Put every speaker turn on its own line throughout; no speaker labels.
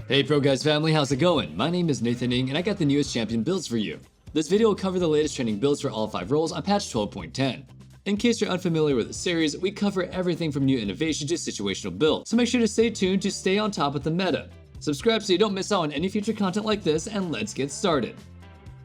Hey ProGuides family, how's it going? My name is Nathan Ng and I got the newest champion builds for you. This video will cover the latest trending builds for all 5 roles on patch 12.10. In case you're unfamiliar with the series, we cover everything from new innovation to situational builds, so make sure to stay tuned to stay on top of the meta. Subscribe so you don't miss out on any future content like this, and let's get started.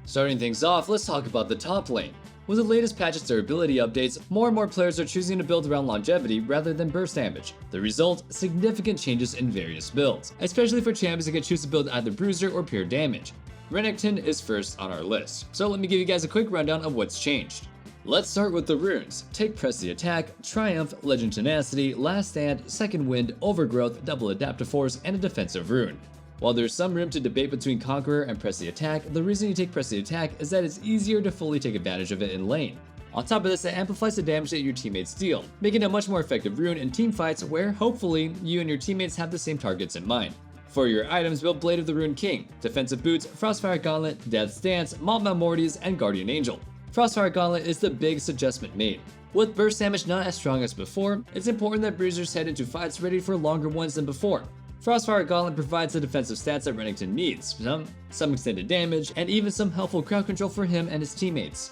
Starting things off, let's talk about the top lane. With the latest patch's durability updates, more and more players are choosing to build around longevity rather than burst damage. The result, significant changes in various builds, especially for champions that can choose to build either bruiser or pure damage. Renekton is first on our list, so let me give you guys a quick rundown of what's changed. Let's start with the runes. Take Press the Attack, Triumph, Legend Tenacity, Last Stand, Second Wind, Overgrowth, Double Adaptive Force, and a defensive rune. While there's some room to debate between Conqueror and Press the Attack, the reason you take Press the Attack is that it's easier to fully take advantage of it in lane. On top of this, it amplifies the damage that your teammates deal, making it a much more effective rune in team fights where, hopefully, you and your teammates have the same targets in mind. For your items, build Blade of the Rune King, Defensive Boots, Frostfire Gauntlet, Death's Dance, Maul Malmortius, and Guardian Angel. Frostfire Gauntlet is the biggest adjustment made. With burst damage not as strong as before, it's important that bruisers head into fights ready for longer ones than before. Frostfire Gauntlet provides the defensive stats that Renekton needs, some extended damage, and even some helpful crowd control for him and his teammates.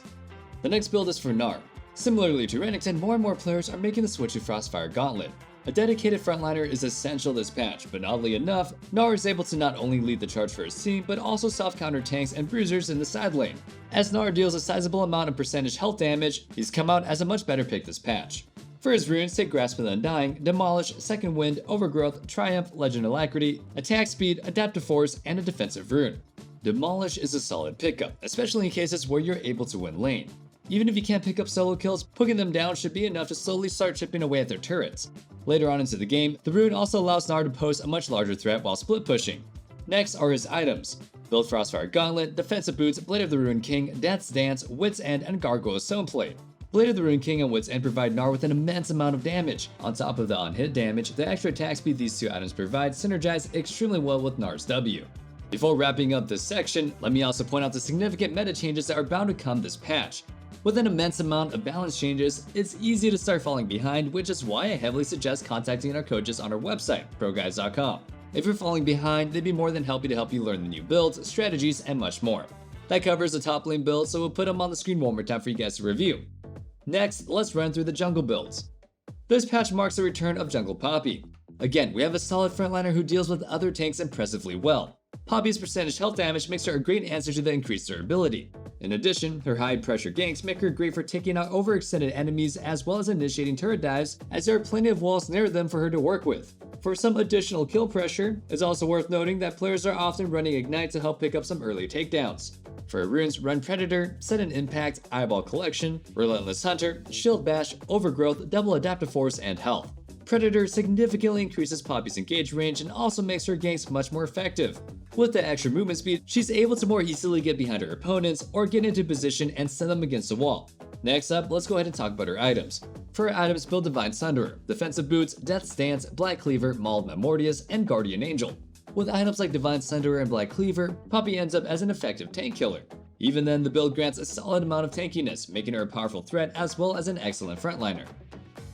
The next build is for NaRa. Similarly to Renekton, more and more players are making the switch to Frostfire Gauntlet. A dedicated frontliner is essential this patch, but oddly enough, NaRa is able to not only lead the charge for his team, but also soft counter tanks and bruisers in the side lane. As NaRa deals a sizable amount of percentage health damage, he's come out as a much better pick this patch. For his runes, take Grasp of the Undying, Demolish, Second Wind, Overgrowth, Triumph, Legend Alacrity, Attack Speed, Adaptive Force, and a defensive rune. Demolish is a solid pickup, especially in cases where you're able to win lane. Even if you can't pick up solo kills, putting them down should be enough to slowly start chipping away at their turrets. Later on into the game, the rune also allows NaRa to pose a much larger threat while split pushing. Next are his items. Build Frostfire Gauntlet, Defensive Boots, Blade of the Rune King, Death's Dance, Wit's End, and Gargoyle's Stoneplate. Blade of the Rune King and Wit's End provide NaRa with an immense amount of damage. On top of the on-hit damage, the extra attack speed these two items provide synergize extremely well with NaRa's W. Before wrapping up this section, let me also point out the significant meta changes that are bound to come this patch. With an immense amount of balance changes, it's easy to start falling behind, which is why I heavily suggest contacting our coaches on our website, ProGuides.com. If you're falling behind, they'd be more than happy to help you learn the new builds, strategies, and much more. That covers the top lane build, so we'll put them on the screen one more time for you guys to review. Next, let's run through the jungle builds. This patch marks the return of Jungle Poppy. Again, we have a solid frontliner who deals with other tanks impressively well. Poppy's percentage health damage makes her a great answer to the increased durability. In addition, her high pressure ganks make her great for taking out overextended enemies as well as initiating turret dives, as there are plenty of walls near them for her to work with. For some additional kill pressure, it's also worth noting that players are often running Ignite to help pick up some early takedowns. For her runes, run Predator, Sudden Impact, Eyeball Collection, Relentless Hunter, Shield Bash, Overgrowth, Double Adaptive Force, and Health. Predator significantly increases Poppy's engage range and also makes her ganks much more effective. With the extra movement speed, she's able to more easily get behind her opponents or get into position and send them against the wall. Next up, let's go ahead and talk about her items. For her items, build Divine Sunderer, Defensive Boots, Death's Dance, Black Cleaver, Maul Malmortius, and Guardian Angel. With items like Divine Sunderer and Black Cleaver, Poppy ends up as an effective tank killer. Even then, the build grants a solid amount of tankiness, making her a powerful threat as well as an excellent frontliner.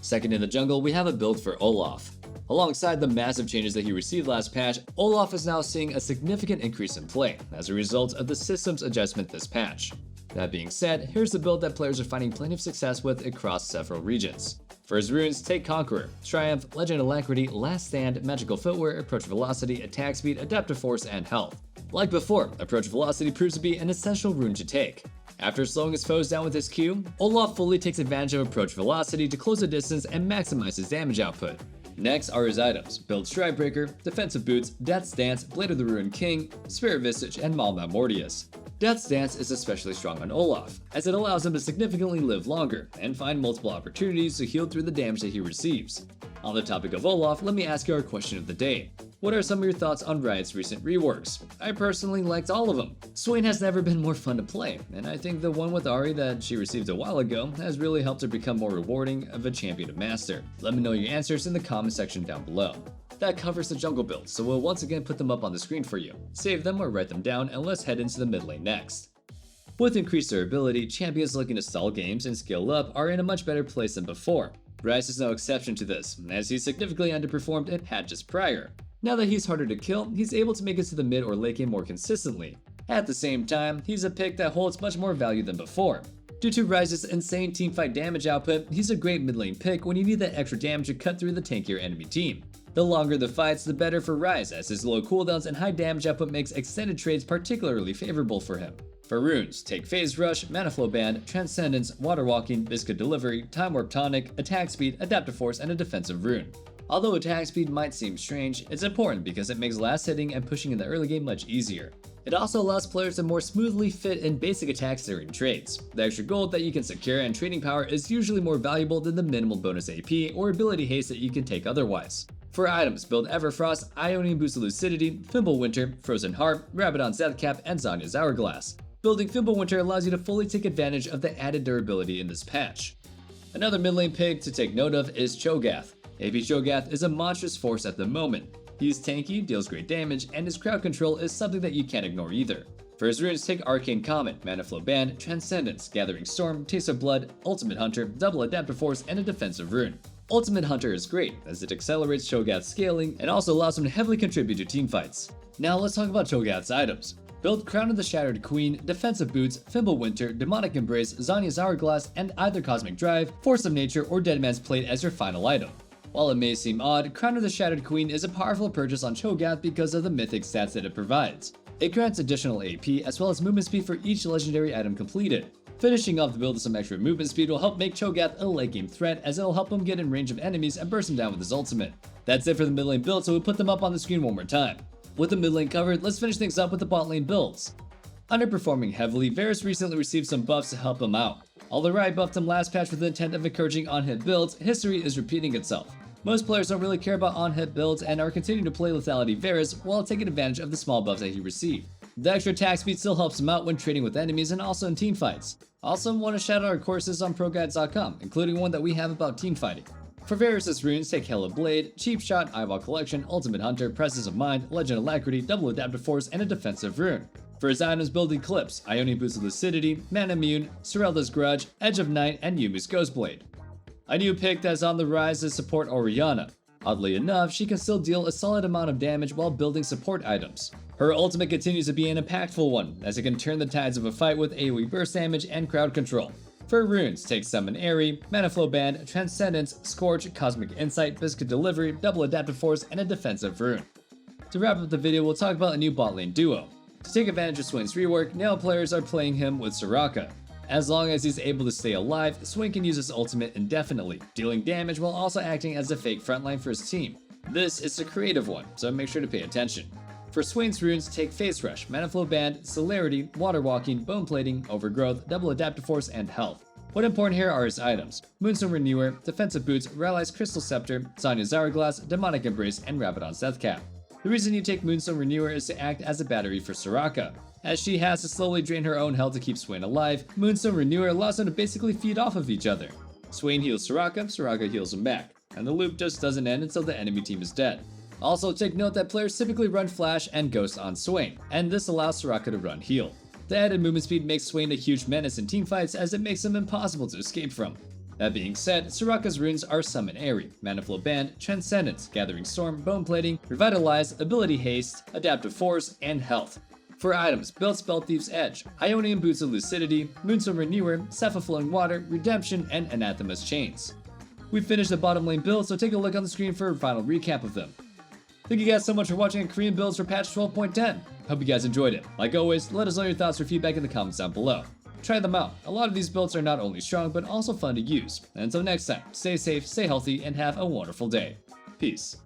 Second in the jungle, we have a build for Olaf. Alongside the massive changes that he received last patch, Olaf is now seeing a significant increase in play as a result of the system's adjustment this patch. That being said, here's the build that players are finding plenty of success with across several regions. For his runes, take Conqueror, Triumph, Legend Alacrity, Last Stand, Magical Footwear, Approach Velocity, Attack Speed, Adaptive Force, and Health. Like before, Approach Velocity proves to be an essential rune to take. After slowing his foes down with his Q, Olaf fully takes advantage of Approach Velocity to close the distance and maximize his damage output. Next are his items. Build Stridebreaker, Defensive Boots, Death's Dance, Blade of the Rune King, Spirit Visage, and Maul Malmortius. Death's Dance is especially strong on Olaf, as it allows him to significantly live longer and find multiple opportunities to heal through the damage that he receives. On the topic of Olaf, let me ask you our question of the day. What are some of your thoughts on Riot's recent reworks? I personally liked all of them. Swain has never been more fun to play, and I think the one with Ahri that she received a while ago has really helped her become more rewarding of a champion to master. Let me know your answers in the comment section down below. That covers the jungle builds, so we'll once again put them up on the screen for you. Save them or write them down, and let's head into the mid lane next. With increased durability, champions looking to stall games and scale up are in a much better place than before. Ryze is no exception to this, as he significantly underperformed in patches prior. Now that he's harder to kill, he's able to make it to the mid or late game more consistently. At the same time, he's a pick that holds much more value than before. Due to Ryze's insane teamfight damage output, he's a great mid lane pick when you need that extra damage to cut through the tankier enemy team. The longer the fights, the better for Ryze, as his low cooldowns and high damage output makes extended trades particularly favorable for him. For runes, take Phase Rush, Mana Flow Band, Transcendence, Water Walking, Biscuit Delivery, Time Warp Tonic, Attack Speed, Adaptive Force, and a defensive rune. Although attack speed might seem strange, it's important because it makes last hitting and pushing in the early game much easier. It also allows players to more smoothly fit in basic attacks during trades. The extra gold that you can secure and trading power is usually more valuable than the minimal bonus AP or ability haste that you can take otherwise. For items, build Everfrost, Ionian Boost of Lucidity, Fimbulwinter, Frozen Heart, Rabadon's Deathcap, and Zhonya's Hourglass. Building Fimbulwinter allows you to fully take advantage of the added durability in this patch. Another mid lane pick to take note of is Chogath. AP Chogath is a monstrous force at the moment. He's tanky, deals great damage, and his crowd control is something that you can't ignore either. For his runes, take Arcane Comet, Mana Flow Band, Transcendence, Gathering Storm, Taste of Blood, Ultimate Hunter, Double Adaptive Force, and a defensive rune. Ultimate Hunter is great, as it accelerates Chogath's scaling and also allows him to heavily contribute to teamfights. Now let's talk about Chogath's items. Build Crown of the Shattered Queen, Defensive Boots, Fimbulwinter, Demonic Embrace, Zhonya's Hourglass, and either Cosmic Drive, Force of Nature, or Deadman's Plate as your final item. While it may seem odd, Crown of the Shattered Queen is a powerful purchase on Chogath because of the mythic stats that it provides. It grants additional AP as well as movement speed for each legendary item completed. Finishing off the build with some extra movement speed will help make Chogath a late game threat, as it'll help him get in range of enemies and burst them down with his ultimate. That's it for the mid lane build, so we'll put them up on the screen one more time. With the mid lane covered, let's finish things up with the bot lane builds. Underperforming heavily, Varus recently received some buffs to help him out. Although Ryze buffed him last patch with the intent of encouraging on-hit builds, history is repeating itself. Most players don't really care about on-hit builds and are continuing to play Lethality Varus while taking advantage of the small buffs that he received. The extra attack speed still helps him out when trading with enemies and also in teamfights. Also want to shout out our courses on ProGuides.com, including one that we have about teamfighting. For Varus' runes, take Hella Blade, Cheap Shot, Eyeball Collection, Ultimate Hunter, Presence of Mind, Legend Alacrity, Double Adaptive Force, and a defensive rune. For his items, build Eclipse, Ionian Boost of Lucidity, Mana Immune, Serelda's Grudge, Edge of Night, and Yumi's Ghostblade. A new pick that's on the rise is support Oriana. Oddly enough, she can still deal a solid amount of damage while building support items. Her ultimate continues to be an impactful one, as it can turn the tides of a fight with AoE burst damage and crowd control. For runes, take Summon Airy, Mana Flow Band, Transcendence, Scorch, Cosmic Insight, Biscuit Delivery, Double Adaptive Force, and a defensive rune. To wrap up the video, we'll talk about a new bot lane duo. To take advantage of Swain's rework, now players are playing him with Soraka. As long as he's able to stay alive, Swain can use his ultimate indefinitely, dealing damage while also acting as a fake frontline for his team. This is a creative one, so make sure to pay attention. For Swain's runes, take Phase Rush, Mana Flow Band, Celerity, Water Walking, Bone Plating, Overgrowth, Double Adaptive Force, and Health. What important here are his items: Moonstone Renewer, Defensive Boots, Rally's Crystal Scepter, Zhonya's Hourglass, Demonic Embrace, and Rabadon's Deathcap. The reason you take Moonstone Renewer is to act as a battery for Soraka. As she has to slowly drain her own health to keep Swain alive, Moonstone Renewer allows them to basically feed off of each other. Swain heals Soraka, Soraka heals him back, and the loop just doesn't end until the enemy team is dead. Also, take note that players typically run Flash and Ghost on Swain, and this allows Soraka to run heal. The added movement speed makes Swain a huge menace in teamfights, as it makes him impossible to escape from. That being said, Soraka's runes are Summon Airy, Mana Flow Band, Transcendence, Gathering Storm, Bone Plating, Revitalize, Ability Haste, Adaptive Force, and Health. For items, build Spell Thief's Edge, Ionian Boots of Lucidity, Moonstone Renewer, Sapphire Flowing Water, Redemption, and Anathema's Chains. We've finished the bottom lane build, so take a look on the screen for a final recap of them. Thank you guys so much for watching Korean builds for patch 12.10. Hope you guys enjoyed it. Like always, let us know your thoughts or feedback in the comments down below. Try them out. A lot of these builds are not only strong, but also fun to use. And until next time, stay safe, stay healthy, and have a wonderful day. Peace.